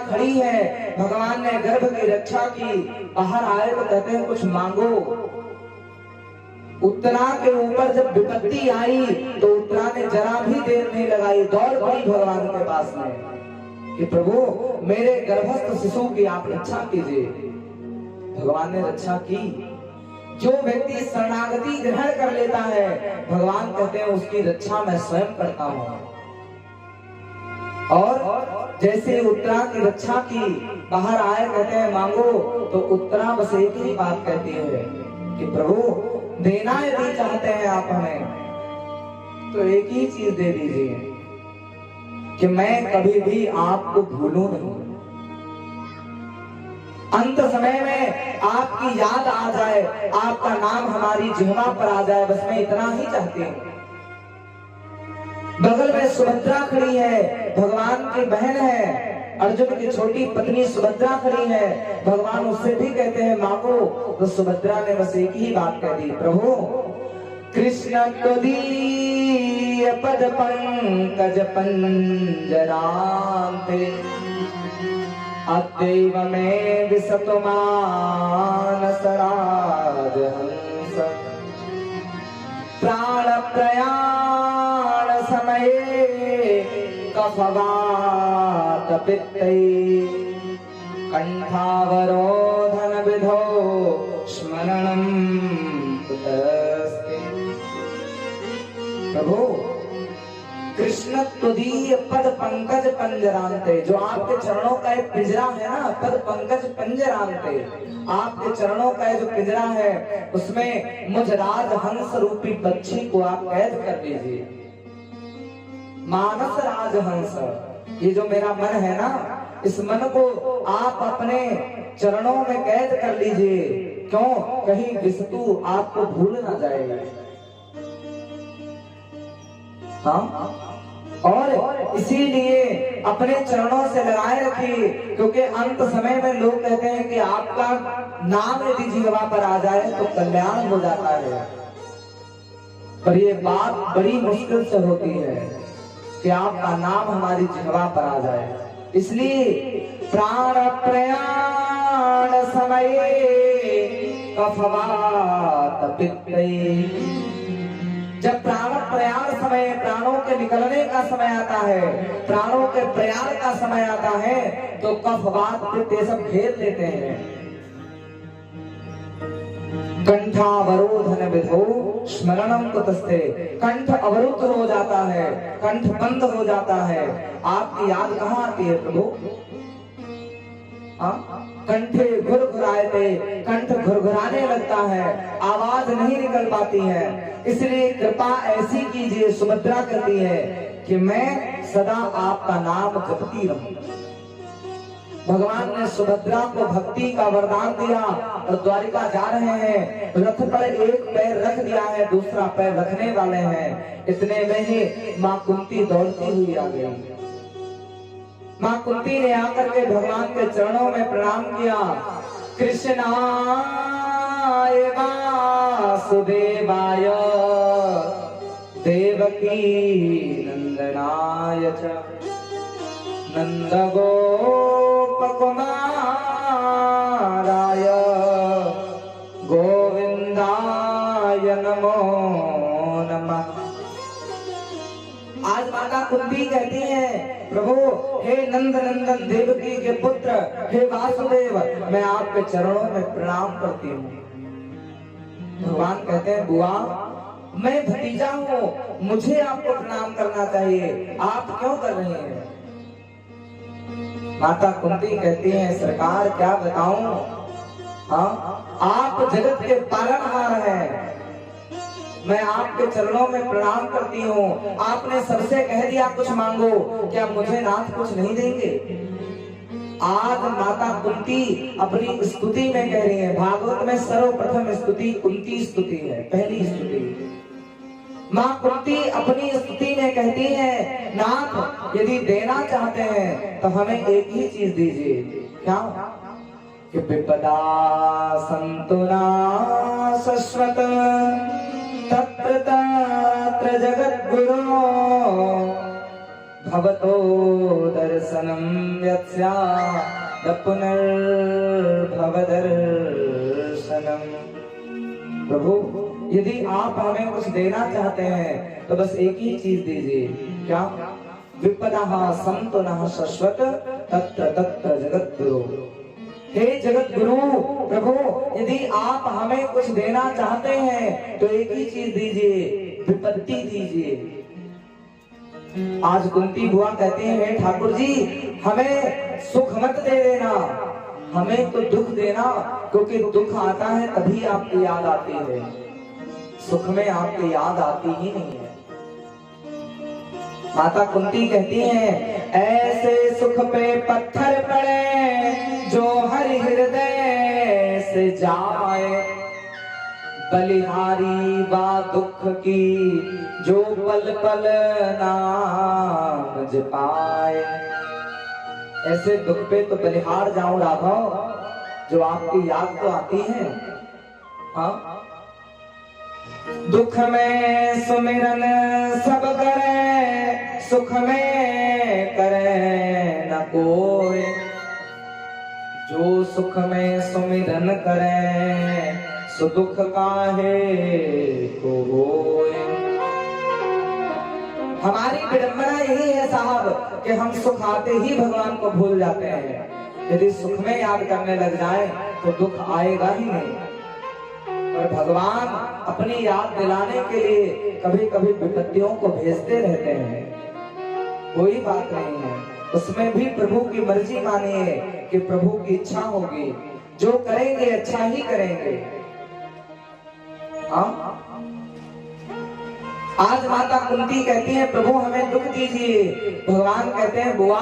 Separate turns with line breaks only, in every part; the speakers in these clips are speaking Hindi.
खड़ी है, भगवान ने गर्भ की रक्षा की, बाहर आए तो कहते हैं कुछ मांगो। उत्तरा के ऊपर जब विपत्ति आई तो उत्तरा ने जरा भी देर नहीं लगाई, दौड़ पड़ी भगवान के पास में कि प्रभु मेरे गर्भस्थ शिशु की आप रक्षा कीजिए। भगवान ने रक्षा की। जो व्यक्ति शरणागति ग्रहण कर लेता है, भगवान कहते हैं उसकी रक्षा मैं स्वयं करता हूं। और जैसे उत्तरा की रक्षा की, बाहर आए कहते हैं मांगो, तो उत्तरा बस एक ही बात कहती है कि प्रभु देना यदि चाहते हैं आप हमें तो एक ही चीज दे दीजिए कि मैं कभी भी आपको भूलूं नहीं। अंत समय में आपकी याद आ जाए, आपका नाम हमारी जिह्वा पर आ जाए, बस मैं इतना ही चाहती हूँ। बगल में सुभद्रा खड़ी है, भगवान की बहन है, अर्जुन की छोटी पत्नी सुभद्रा खड़ी है। भगवान उससे भी कहते हैं मांगो, तो सुभद्रा ने बस एक ही बात कह दी, प्रभु कृष्ण त्वदीय पद पंकज पंजरान्ते अद्यैव मे विसतो मानस राजहंस प्राण प्रयाण समये कफवात पित्तै कंठावरोधन विधौ स्मरणं कुतस्ते। प्रभु कृष्ण त्वदीय पद पंकज पंजरान्ते, जो आपके चरणों का एक पिंजरा है ना, पद पंकज पंजरान्ते, आपके चरणों का जो पिंजरा है उसमें मुझ राजहंस रूपी पक्षी को आप कैद कर लीजिए। मानस राजहंस, ये जो मेरा मन है ना, इस मन को आप अपने चरणों में कैद कर लीजिए। क्यों? कहीं विष्णु आपको भूल ना जाएगा। हाँ, और इसीलिए अपने चरणों से लगाए रखिए, क्योंकि अंत समय में लोग कहते हैं कि आपका नाम यदि जिह्वा पर आ जाए तो कल्याण हो जाता है, पर ये बात बड़ी मुश्किल से होती है कि आपका नाम हमारी जिह्वा पर आ जाए। इसलिए प्राण प्रयाण समये कफवात पित्तै, जब प्राण प्रयाण समय, प्राणों के निकलने का समय आता है, प्राणों के प्रयाण का समय आता है, तो कफवात पित्त सब घेर लेते हैं। कंठावरोधन विधौ स्मरणं कुतस्ते, कंठ अवरुद्ध हो जाता है, कंठ बंद हो जाता है। आपकी याद कहाँ आती है प्रभु? कंठे घुरघुराते, कंठ घुरघुराने लगता है, आवाज नहीं निकल पाती है। इसलिए कृपा ऐसी कीजिए, सुभद्रा कहती है कि मैं सदा आपका नाम जपती रहूं। भगवान ने सुभद्रा को भक्ति का वरदान दिया और द्वारिका जा रहे हैं, रथ पर एक पैर रख दिया है, दूसरा पैर रखने वाले हैं। इतने में ही मां कुंती दौड़ती हुई आ गई। मां कुंती ने आकर के भगवान के चरणों में प्रणाम किया। कृष्णाय वासुदेवाय देवकी नंदनाय च नंदगोपकुमाराय गोविंदाय नमो नमः। आज माता कुंती कहती है, प्रभु हे नंद नंदन देवकी के पुत्र, हे वासुदेव, मैं आपके चरणों में प्रणाम करती हूँ। भगवान कहते हैं बुआ, मैं भतीजा हूँ, मुझे आपको प्रणाम करना चाहिए, आप क्यों कर रही हैं? माता कुंती कहती हैं सरकार क्या बताऊं, हाँ आप जगत के पालनहार हैं, मैं आपके चरणों में प्रणाम करती हूँ। आपने सबसे कह दिया कुछ मांगो, क्या मुझे नाथ कुछ नहीं देंगे? आज माता कुंती अपनी स्तुति में कह रही है, भागवत में सर्वप्रथम स्तुति कुंती स्तुति है, पहली स्तुति। माँ कुंती अपनी स्तुति में कहती है, नाथ यदि देना चाहते हैं तो हमें एक ही चीज दीजिए। क्या? कि विपदा संतुना शश्वत तत्र तत्र जगद्गुरो भवतो दर्शनम यत्स्या पुनर्भव दर्शनम। प्रभु यदि आप हमें कुछ देना चाहते हैं तो बस एक ही चीज दीजिए। क्या? विपदः संतो नः शाश्वत तत्र तत्र जगत गुरु। हे जगत गुरु प्रभु, यदि आप हमें कुछ देना चाहते हैं तो एक ही चीज दीजिए, विपत्ति दीजिए। आज कुंती बुआ कहती है, ठाकुर जी हमें सुख मत दे देना, हमें तो दुख देना, क्योंकि दुख आता है तभी आपकी याद आती है, सुख में आपकी याद आती ही नहीं है। माता कुंती कहती हैं, ऐसे सुख पे पत्थर पड़े जो हर हृदय से जाए, बलिहारी बा दुख की जो पल पल नाम जपाए। ऐसे दुख पे तो बलिहार जाऊं राघव, जो आपकी याद तो आती है। हाँ, दुख में सुमिरन सब करे, सुख में करे न कोई, जो सुख में सुमिरन करे सो दुख काहे को होए। हमारी विडंबना यही है साहब कि हम सुख आते ही भगवान को भूल जाते हैं। यदि सुख में याद करने लग जाए तो दुख आएगा ही नहीं। और भगवान अपनी याद दिलाने के लिए कभी कभी विपत्तियों को भेजते रहते हैं, कोई बात नहीं है, उसमें भी प्रभु की मर्जी मानिए कि प्रभु की इच्छा होगी, जो करेंगे अच्छा ही करेंगे। आज माता कुंती कहती है, प्रभु हमें दुख दीजिए। भगवान कहते हैं, बुआ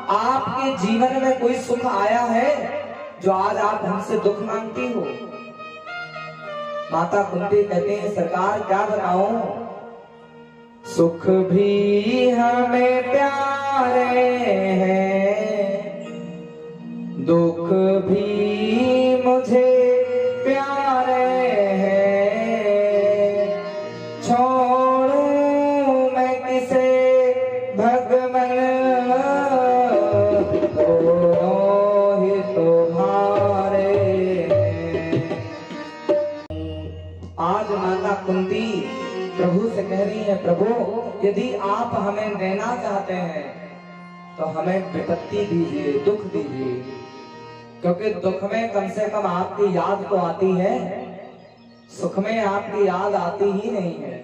आपके जीवन में कोई सुख आया है जो आज आप हमसे दुख मांगती हो? माता कुंती कहते हैं, सरकार क्या बताऊं, सुख भी हमें प्यारे हैं, दुख भी मुझे प्यारे हैं, छोड़ूं मैं किसे भगवन, दोनों ही तुम्हारे हैं। आज माता कुंती प्रभु से कह रही है, प्रभु यदि आप हमें देना चाहते हैं तो हमें विपत्ति दीजिए, दुख दीजिए, क्योंकि दुख में कम से कम आपकी याद तो आती है, सुख में आपकी याद आती ही नहीं है।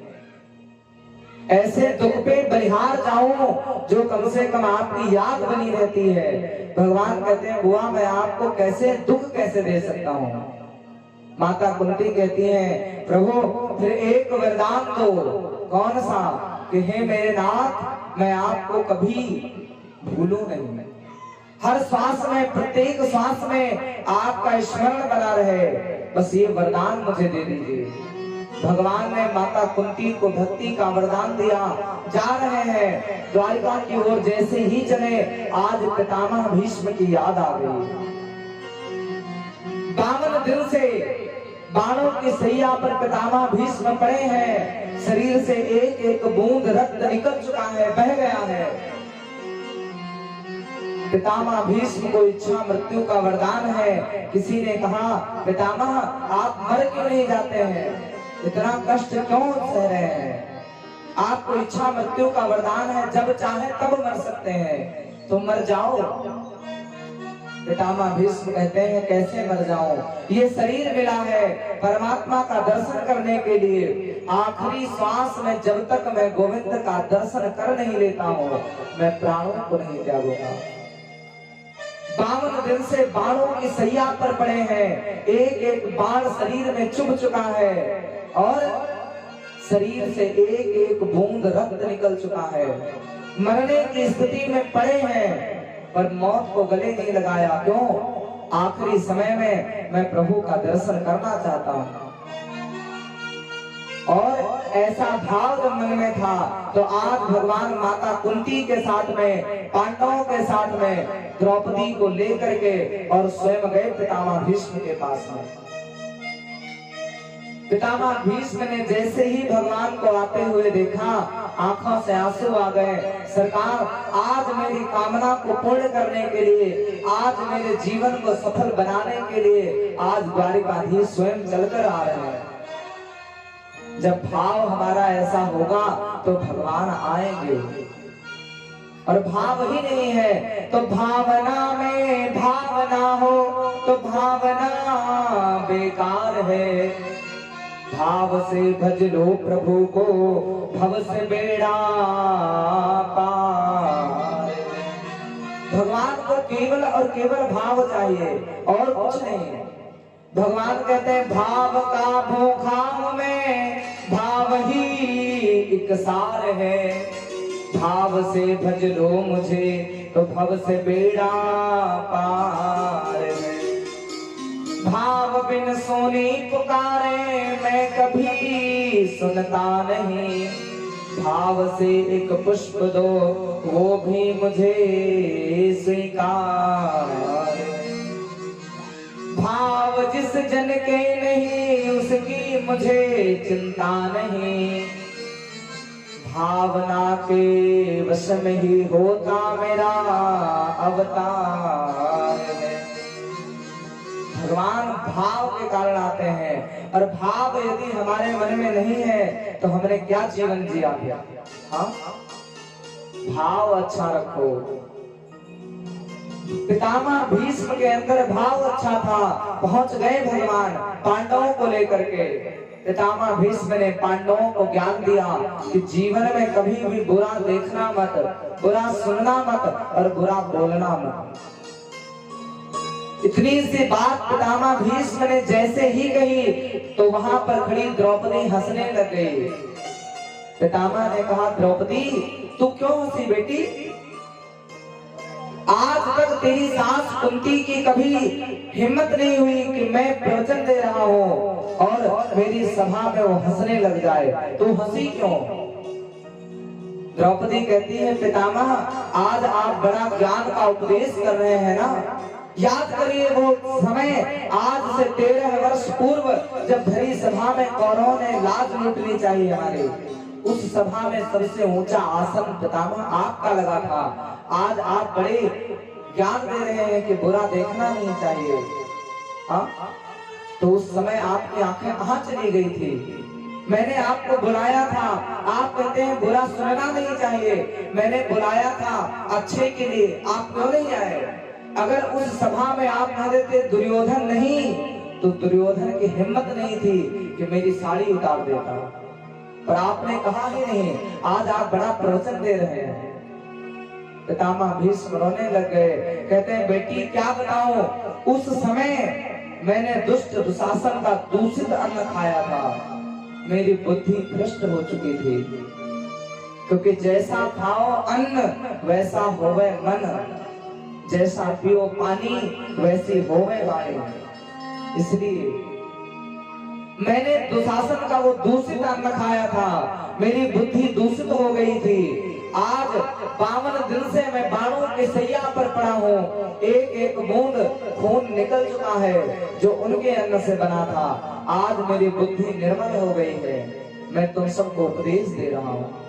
ऐसे दुख पे बलिहार जाऊं जो कम से कम आपकी याद बनी रहती है। भगवान कहते हैं, बुआ मैं आपको कैसे दुख कैसे दे सकता हूं? माता कुंती कहती हैं, प्रभु फिर एक वरदान दो। कौन सा? कि हे मेरे नाथ, मैं आपको कभी भूलूं नहीं, हर श्वास में, प्रत्येक श्वास में आपका स्मरण बना रहे, बस ये वरदान मुझे दे दीजिए। भगवान ने माता कुंती को भक्ति का वरदान दिया। जा रहे हैं द्वारिका की ओर, जैसे ही चले आज पितामह भीष्म की याद आ गई। 52 दिन से बाणों की सैया पर पितामह भीष्म पड़े हैं, शरीर से एक एक बूंद रक्त निकल चुका है, बह गया है। पितामह भीष्म को इच्छा मृत्यु का वरदान है। किसी ने कहा, पितामह आप मर क्यों नहीं जाते हैं, इतना कष्ट क्यों सह रहे हैं? आपको इच्छा मृत्यु का वरदान है, जब चाहे तब मर सकते हैं, तो मर जाओ। पितामह भीष्म कहते हैं, कैसे मर जाऊं, ये शरीर मिला है परमात्मा का दर्शन करने के लिए, आखिरी श्वास में जब तक मैं गोविंद का दर्शन कर नहीं लेता हूं, मैं प्राणों को नहीं त्यागूंगा। 52 दिन से बाणों की सैया पर पड़े हैं, एक एक बाण शरीर में चुभ चुका है और शरीर से एक एक बूंद रक्त निकल चुका है। मरने की स्थिति में पड़े हैं पर मौत को गले नहीं लगाया। क्यों? आखिरी समय में मैं प्रभु का दर्शन करना चाहता हूं। और ऐसा भाव जब मन में था तो आज भगवान माता कुंती के साथ में, पांडवों के साथ में द्रौपदी को लेकर के और स्वयं गए पितामह भीष्म के पास में। पितामह भीष्म ने जैसे ही भगवान को आते हुए देखा, आंखों से आंसू आ गए। सरकार, आज मेरी कामना को पूर्ण करने के लिए, आज मेरे जीवन को सफल बनाने के लिए आज द्वारिकाधीश स्वयं चलकर आ रहे हैं। जब भाव हमारा ऐसा होगा तो भगवान आएंगे, और भाव ही नहीं है तो भावना में भावना हो तो भावना बेकार है। भाव से भज लो प्रभु को, भव से बेड़ा पार। भगवान को केवल और केवल भाव चाहिए और कुछ नहीं। भगवान कहते हैं भाव का भूखा हूं मैं, भाव ही एक सार है। भाव से भज लो मुझे तो भव से बेड़ा पार है। भाव बिन सोनी पुकारे मैं कभी सुनता नहीं। भाव से एक पुष्प दो वो भी मुझे स्वीकार। भाव जिस जन के नहीं उसकी मुझे चिंता नहीं। भावना के वश में ही होता मेरा अवतार है। भगवान भाव के कारण आते हैं, और भाव यदि हमारे मन में नहीं है तो हमने क्या जीवन जिया गया। हाँ, भाव अच्छा रखो। पितामह भीष्म के अंदर भाव अच्छा था, पहुंच गए भगवान पांडवों को लेकर के। पितामह भीष्म ने पांडवों को ज्ञान दिया कि जीवन में कभी भी बुरा देखना मत, बुरा सुनना मत और बुरा बोलना मत। इतनी सी बात पितामह भीष्म ने जैसे ही कही तो वहां पर खड़ी द्रौपदी हंसने लग गई। पितामह ने कहा, द्रौपदी तू क्यों हंसी बेटी? आज तक तेरी सास कुंती की कभी हिम्मत नहीं हुई कि मैं प्रवचन दे रहा हूँ और मेरी सभा में वो हंसने लग जाए, तू हंसी क्यों? द्रौपदी कहती है, पितामह आज आप बड़ा ज्ञान का उपदेश कर रहे हैं ना। याद करिए वो समय, आज से 13 वर्ष पूर्व जब भरी सभा में कौरवों ने लाज लूटनी चाहिए हमारे, उस सभा में सबसे ऊंचा आसन पितामह आपका लगा था। आज आप बड़े ज्ञान दे रहे हैं कि बुरा देखना नहीं चाहिए। हाँ, तो उस समय आपकी आंखें कहां चली गई थी? मैंने आपको बुलाया था, आप कहते हैं बुरा सुनना नहीं चाहिए। मैंने बुलाया था अच्छे के लिए, आप क्यों नहीं आए? अगर उस सभा में आप न देते दुर्योधन नहीं, तो दुर्योधन की हिम्मत नहीं थी कि मेरी साड़ी उतार देता, पर आपने कहा ही नहीं। आज आप बड़ा प्रवचन दे रहे हैं। पितामह भीष्म रोने लग गए, कहते हैं, बेटी क्या बताऊं, उस समय मैंने दुष्ट दुशासन का दूषित अन्न खाया था। मेरी बुद्धि भ्रष्ट हो चुकी थी, क्योंकि जैसा खाओ अन्न वैसा होवे मन, जैसा पियो पानी वैसी होवे वाणी। इसलिए मैंने दुशासन का वो दूषित अन्न खाया था, मेरी बुद्धि दूषित हो गई थी। आज 52 दिन से मैं बाणों के सैया पर पड़ा हूँ, एक एक बूंद खून निकल चुका है जो उनके अन्न से बना था। आज मेरी बुद्धि निर्मल हो गई है, मैं तुम सबको उपदेश दे रहा हूँ।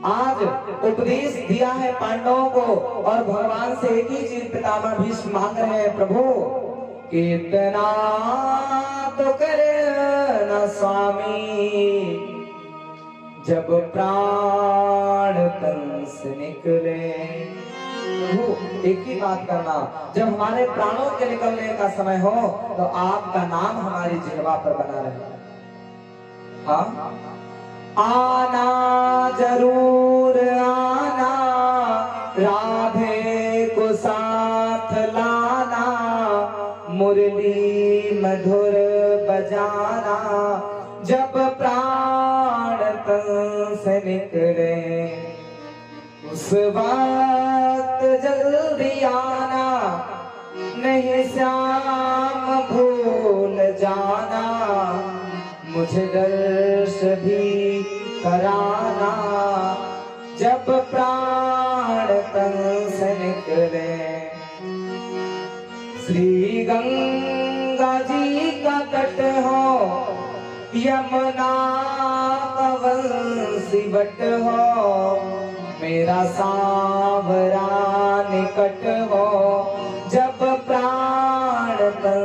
आज उपदेश दिया है पांडवों को, और भगवान से एक ही चीज पितामह भीष्म मांग रहे हैं, प्रभु कितना तो करना स्वामी, जब प्राण तन से निकले। प्रभु एक ही बात करना, जब हमारे प्राणों के निकलने का समय हो तो आपका नाम हमारी जिह्वा पर बना रहे। हाँ, आना जरूर आना, राधे को साथ लाना, मुरली मधुर बजाना, जब प्राण तन से निकले उस वक्त जल्दी आना, नहीं श्याम भूल जाना, मुझे दर्श भी कराना, जब प्राण तन से निकले। श्री गंगा जी का तट हो यमुना कवंसी बट हो, मेरा सांवरा निकट हो, जब प्राण तन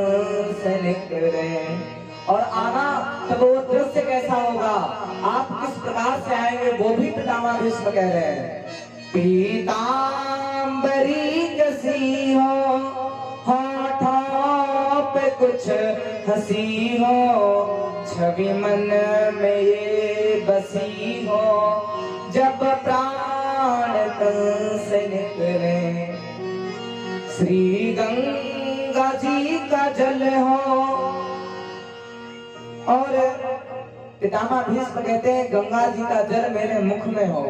से निकले। और आना तब वो दृश्य कैसा होगा, आप किस प्रकार से आएंगे, वो भी पितामह भीष्म कह रहे हैं। पीतांबरी जैसी हो, होठों पे कुछ हंसी हो, छवि मन में ये बसी हो, जब प्राण तन से निकले। श्री गंगा जी का जल हो, और पितामह भीष्म कहते हैं गंगा जी का जल मेरे मुख में हो।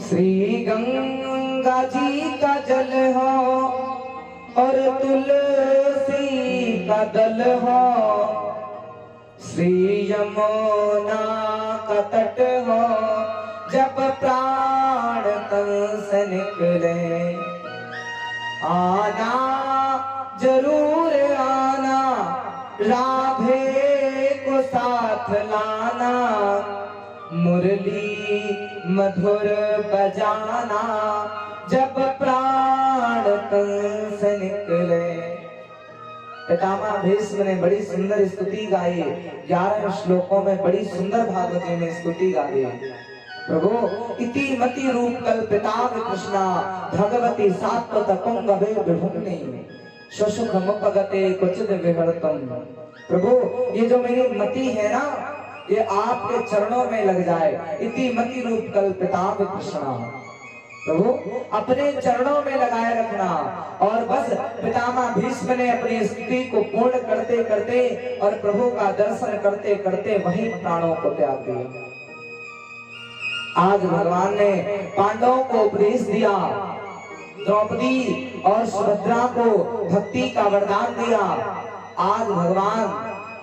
श्री गंगा जी का जल हो, और तुलसी का दल हो, श्री यमुना का तट हो, जब प्राण तन से निकले। आना जरूर आना, राधे को साथ लाना, मुरली मधुर बजाना, जब प्राण तन से निकले। पितामह भीष्म ने बड़ी सुंदर स्तुति गाई, 11 श्लोकों में बड़ी सुंदर भागवत में स्तुति गाई। प्रभु इति मति रूप कल्पिता कृष्णा, भगवती सात्वत पुंगवे विभुम्नि, सुसुख मुपगते क्वचिद विहरतम। प्रभु ये जो मेरी मति है ना, ये आपके चरणों में लग जाए। इति मति रूप कल्पिता कृष्णा, प्रभु अपने चरणों में लगाए रखना। और बस पितामह भीष्म ने अपनी स्तुति को पूर्ण करते करते और प्रभु का दर्शन करते करते वहीं प्राणों को त्याग दिया। आज भगवान ने पांडवों को उपदेश दिया, द्रौपदी और सुभद्रा को भक्ति का वरदान दिया। आज भगवान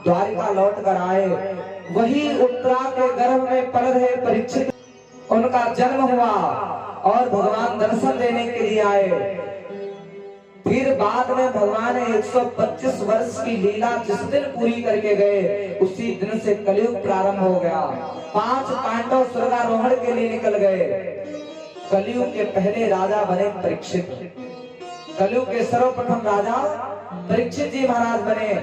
द्वारिका लौट कर आए, वही उत्तरा के गर्भ में पल रहे परीक्षित, उनका जन्म हुआ और भगवान दर्शन देने के लिए आए। फिर बाद में भगवान ने 125 वर्ष की लीला जिस दिन पूरी करके गए, उसी दिन से कलयुग प्रारंभ हो गया। 5 पांडव स्वर्गारोहण के लिए निकल गए। कलयुग के पहले राजा बने परीक्षित। कलयुग के सर्वप्रथम राजा परीक्षित जी महाराज बने।